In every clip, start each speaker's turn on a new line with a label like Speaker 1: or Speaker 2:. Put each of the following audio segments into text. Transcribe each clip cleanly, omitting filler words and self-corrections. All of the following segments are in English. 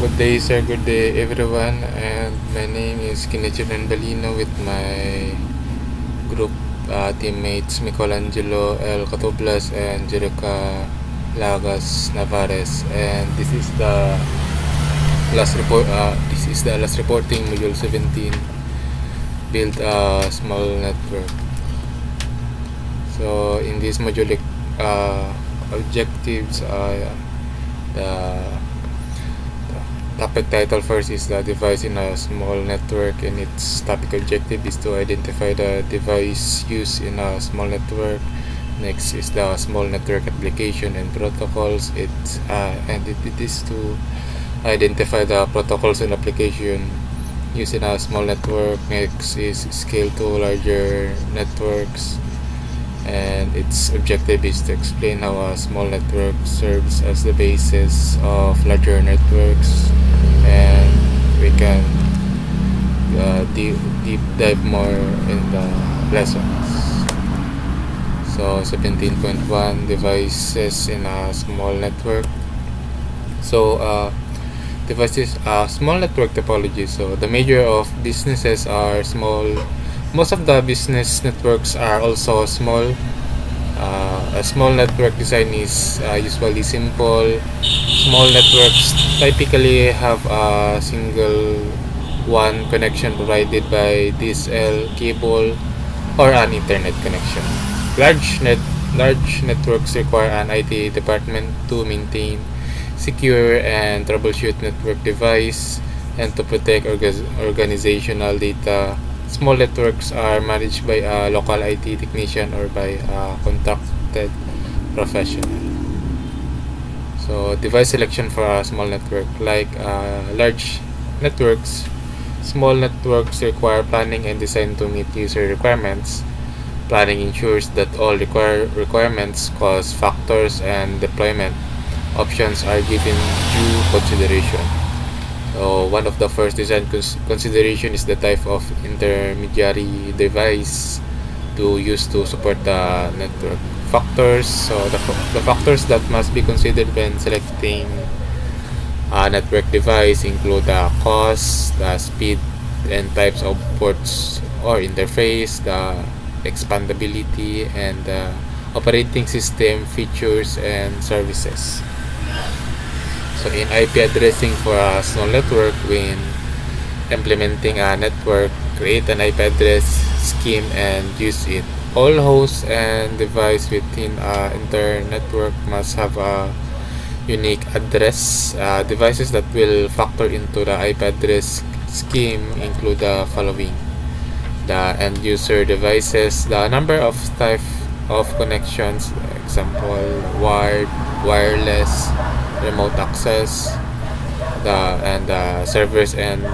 Speaker 1: Good day, sir. Good day, everyone. And my name is Kinichon Balino with my group teammates Michelangelo L. Catoblas and Jerica Lagas Navarez. And this is the last report. This is the last reporting module 17. Build a small network. So in this module, objectives are the topic title. First is the device in a small network, and its topic objective is to identify the device used in a small network. Next is the small network application and protocols. It is to identify the protocols and application used in a small network. Next is scale to larger networks, and its objective is to explain how a small network serves as the basis of larger networks, and we can deep dive more in the lessons. So 17.1 devices in a small network. So devices, small network topology. So the major of businesses are small. Most of the business networks are also small. A small network design is usually simple. Small networks typically have a single one connection provided by DSL cable or an internet connection. Large networks require an IT department to maintain, secure, and troubleshoot network device and to protect organizational data. Small networks are managed by a local IT technician or by a contracted professional. So device selection for a small network. Like large networks, small networks require planning and design to meet user requirements. Planning ensures that all requirements, cost factors, and deployment options are given due consideration. So one of the first design consideration is the type of intermediary device to use to support the network. Factors. So the factors that must be considered when selecting a network device include the cost, the speed and types of ports or interface, the expandability, and the operating system features and services. So in IP addressing for a small network, when implementing a network, create an IP address scheme and use it. All hosts and devices within an entire network must have a unique address. Devices that will factor into the IP address scheme include the following: the end user devices, the number of type of connections, example wired, wireless, remote access, the servers and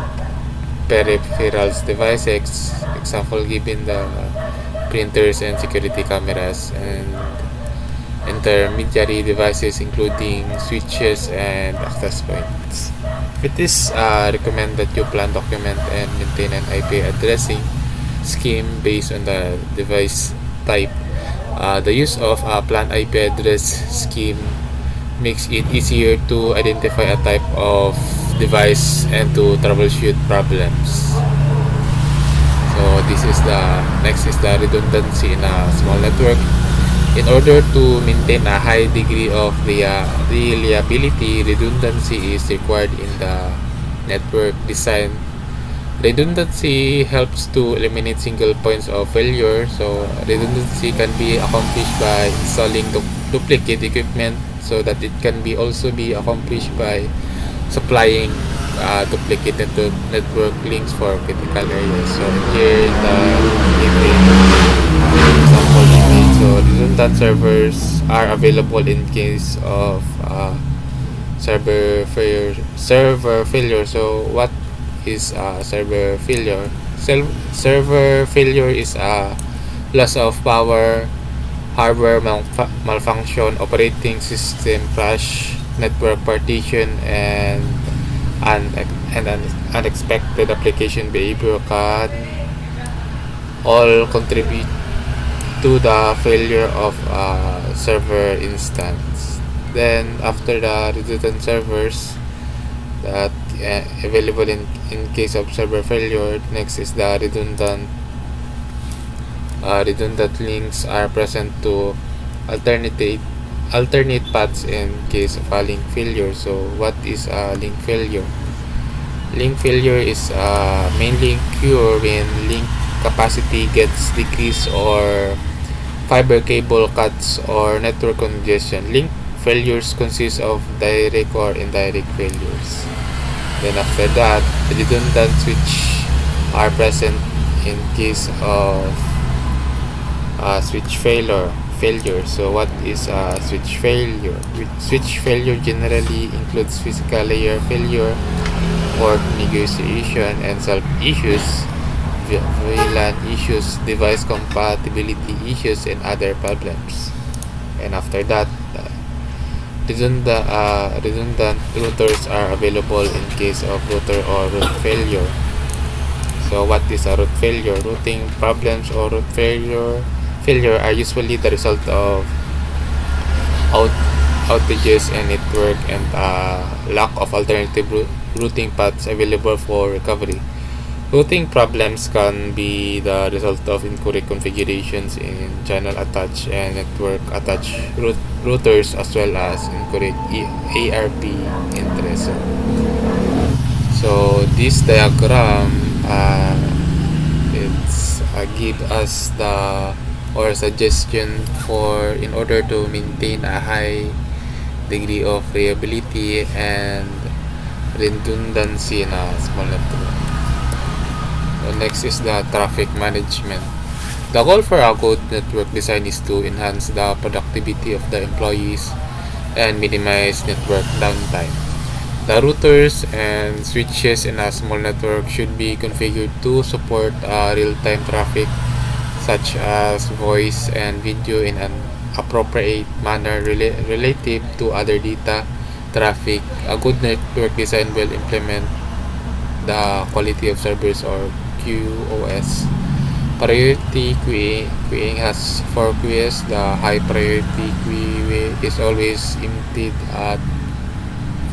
Speaker 1: peripherals devices, example given the printers and security cameras, and intermediary devices including switches and access points. It is recommended that you plan, document, and maintain an IP addressing scheme based on the device type. The use of a planned IP address scheme makes it easier to identify a type of device and to troubleshoot problems. So this is the next is the redundancy in a small network. In order to maintain a high degree of reliability, redundancy is required in the network design. Redundancy helps to eliminate single points of failure. So redundancy can be accomplished by installing duplicate equipment, so that it can be also be accomplished by supplying duplicate network links for critical areas. So here the example image. So redundant servers are available in case of server failure. So what is server failure? Server failure is a loss of power, hardware malfunction, operating system crash, network partition, and an unexpected application behavior can all contribute to the failure of a server instance. Then after the redundant servers, that available in case of server failure. Next is the redundant links are present to alternate paths in case of a link failure. So what is a link failure? Link failure is mainly occur when link capacity gets decreased or fiber cable cuts or network congestion. Link failures consist of direct or indirect failures. Then after that, redundant switch are present in case of switch failure. So what is switch failure? Switch failure generally includes physical layer failure, port negotiation and self issues, VLAN issues, device compatibility issues, and other problems. And after that, redundant routers are available in case of router or root failure. So what is a root failure? Routing problems or root failure are usually the result of outages and network and lack of alternative routing paths available for recovery. Routing problems can be the result of incorrect configurations in channel attached and network attached routers, as well as incorrect ARP interest. So this diagram it's give us the or suggestion for in order to maintain a high degree of reliability and redundancy in a small network. Next is the traffic management. The goal for a good network design is to enhance the productivity of the employees and minimize network downtime. The routers and switches in a small network should be configured to support real-time traffic such as voice and video in an appropriate manner relative to other data traffic. A good network design will implement the quality of service or QoS. Priority queuing has 4 queues. The high priority queue is always emptied at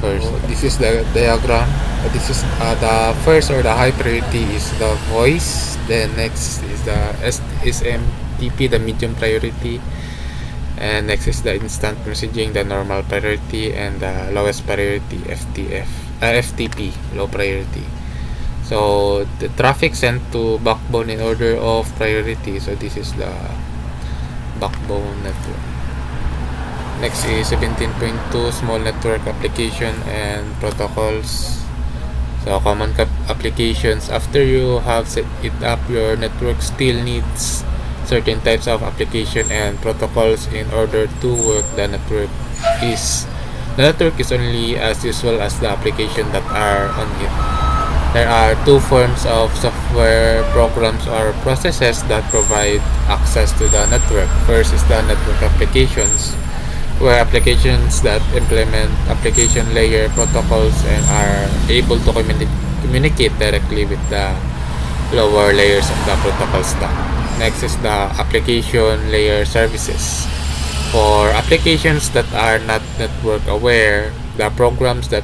Speaker 1: first. This is the diagram. This is the first or the high priority is the voice. Then next is the SMTP, the medium priority. And next is the instant messaging, the normal priority, and the lowest priority FTP, low priority. So the traffic sent to backbone in order of priority. So this is the backbone network. Next is 17.2 small network application and protocols. So common applications. After you have set it up, your network still needs certain types of application and protocols in order to work. The network is only as useful as the application that are on it. There are two forms of software programs or processes that provide access to the network. First is the network applications, where applications that implement application layer protocols and are able to communicate directly with the lower layers of the protocol stack. Next is the application layer services. For applications that are not network aware, the programs that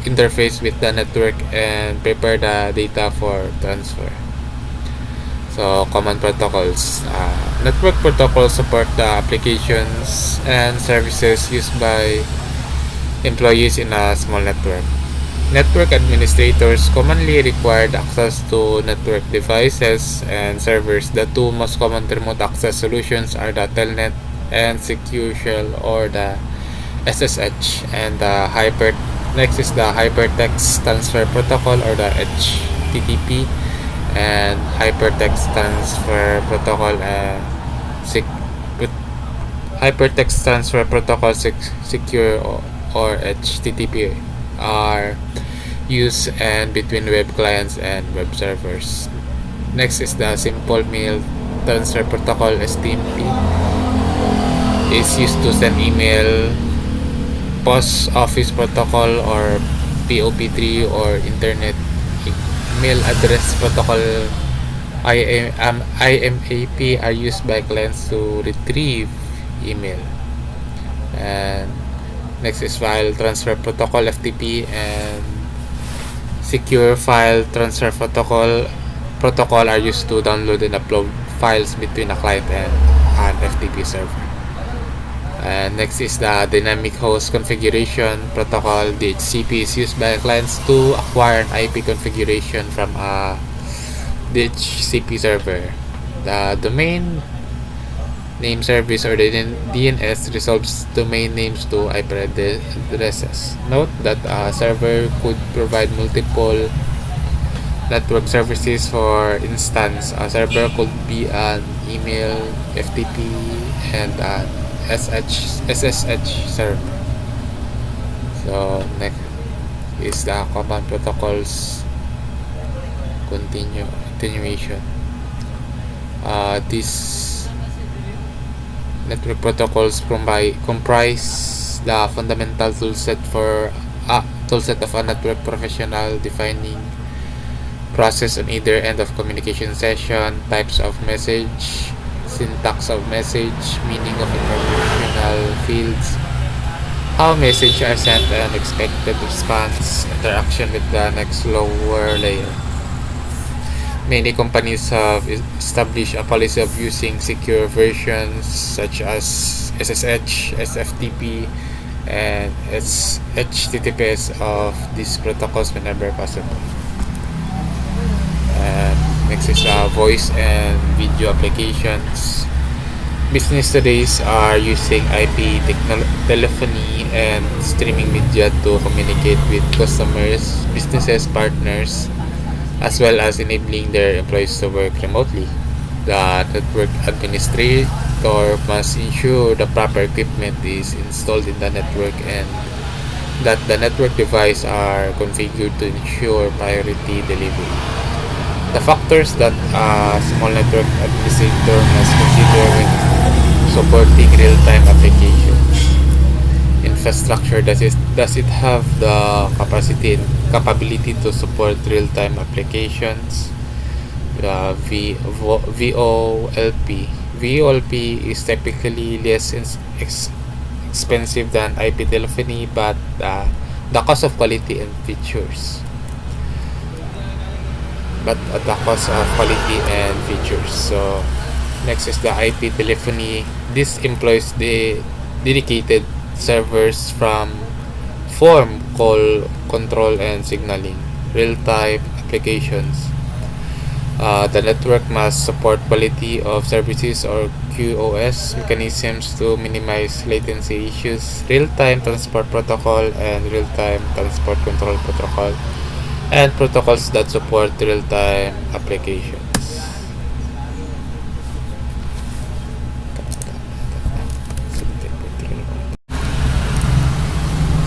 Speaker 1: interface with the network and prepare the data for transfer. So common protocols. Network protocols support the applications and services used by employees in a small network. Network administrators commonly required access to network devices and servers. The two most common remote access solutions are the Telnet and Secure Shell, or the SSH, and the Next is the Hypertext Transfer Protocol, or the HTTP, and Hypertext Transfer Protocol Hypertext Transfer Protocol Secure, or HTTP, are used and between web clients and web servers. Next is the Simple Mail Transfer Protocol, STMP, is used to send email. Post Office Protocol, or POP3, or Internet Mail Address Protocol, IMAP, are used by clients to retrieve email. And next is File Transfer Protocol, FTP, and secure file transfer protocol are used to download and upload files between a client and an FTP server. And next is the dynamic host configuration protocol. DHCP is used by clients to acquire an IP configuration from a DHCP server. The domain name service or the DNS resolves domain names to IP addresses. Note that a server could provide multiple network services. For instance, a server could be an email, FTP, and an SSH server. So next is the command protocols continuation. These network protocols comprise the fundamental toolset of a network professional, defining process on either end of communication session, types of message, syntax of message, meaning of informational fields, how messages are sent and expected response, interaction with the next lower layer. Many companies have established a policy of using secure versions such as SSH, SFTP, and HTTPS of these protocols whenever possible. And next is voice and video applications. Business today are using IP telephony and streaming media to communicate with customers, businesses, partners, as well as enabling their employees to work remotely. The network administrator must ensure the proper equipment is installed in the network and that the network devices are configured to ensure priority delivery. The factors that a small network administrator must consider when supporting real-time applications. Infrastructure, does it have the capacity and capability to support real-time applications? VoLP. VoLP is typically less expensive than IP telephony, but the cost of quality and features. So next is the IP telephony. This employs the dedicated servers from form, call, control, and signaling real-time applications. The network must support quality of services or QoS mechanisms to minimize latency issues, real-time transport protocol, and real-time transport control protocol, and protocols that support real-time applications.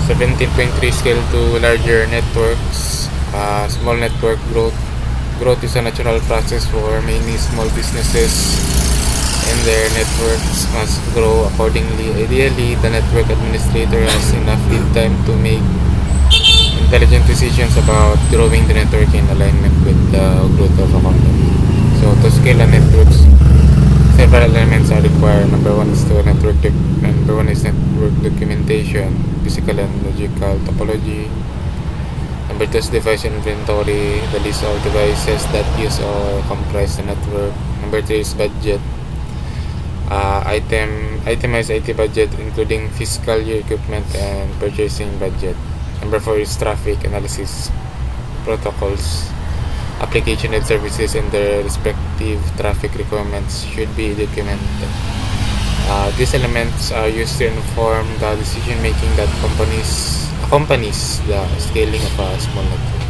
Speaker 1: 17.3 scale to larger networks. Small network growth is a natural process for many small businesses, and their networks must grow accordingly. Ideally, the network administrator has enough lead time to make intelligent decisions about growing the network in alignment with the growth of a company. So to scale a network, several elements are required. Number one is network documentation, physical and logical topology. Number two is device inventory, the list of devices that use or comprise the network. Number three is budget. Itemized IT budget, including fiscal year equipment and purchasing budget. Number four is traffic analysis protocols. Application and services and their respective traffic requirements should be documented. These elements are used to inform the decision making that accompanies the scaling of a small network.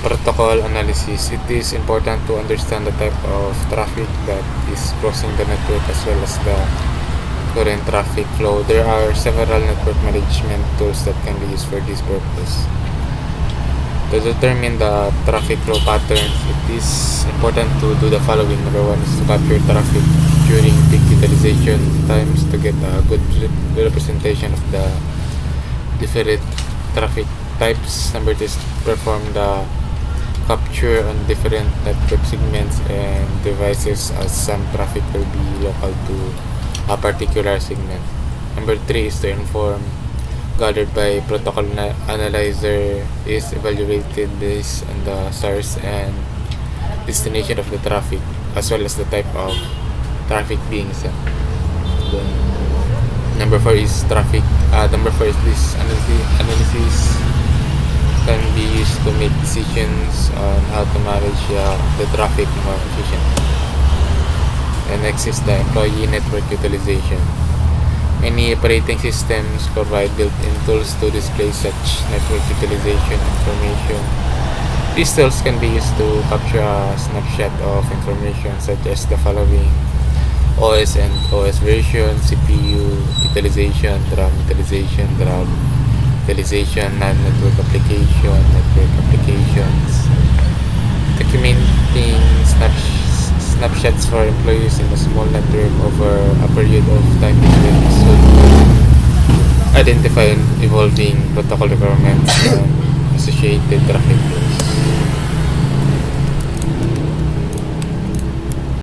Speaker 1: Protocol analysis. It is important to understand the type of traffic that is crossing the network as well as the current traffic flow. There are several network management tools that can be used for this purpose. To determine the traffic flow patterns, it is important to do the following. Number one is to capture traffic during peak utilization times to get a good representation of the different traffic types. Number two is perform the capture on different network segments and devices, as some traffic will be local to a particular segment. Number three is to inform gathered by protocol analyzer is evaluated based on the source and destination of the traffic, as well as the type of traffic being sent. Then number four is this analysis can be used to make decisions on how to manage the traffic more efficiently. And next is the employee network utilization. Many operating systems provide built-in tools to display such network utilization information. These tools can be used to capture a snapshot of information such as the following: OS and OS version, CPU utilization, RAM utilization, non-network application, network applications. Documenting snapshots for employees in a small network over a period of time would identify evolving protocol requirements and associated traffic flows.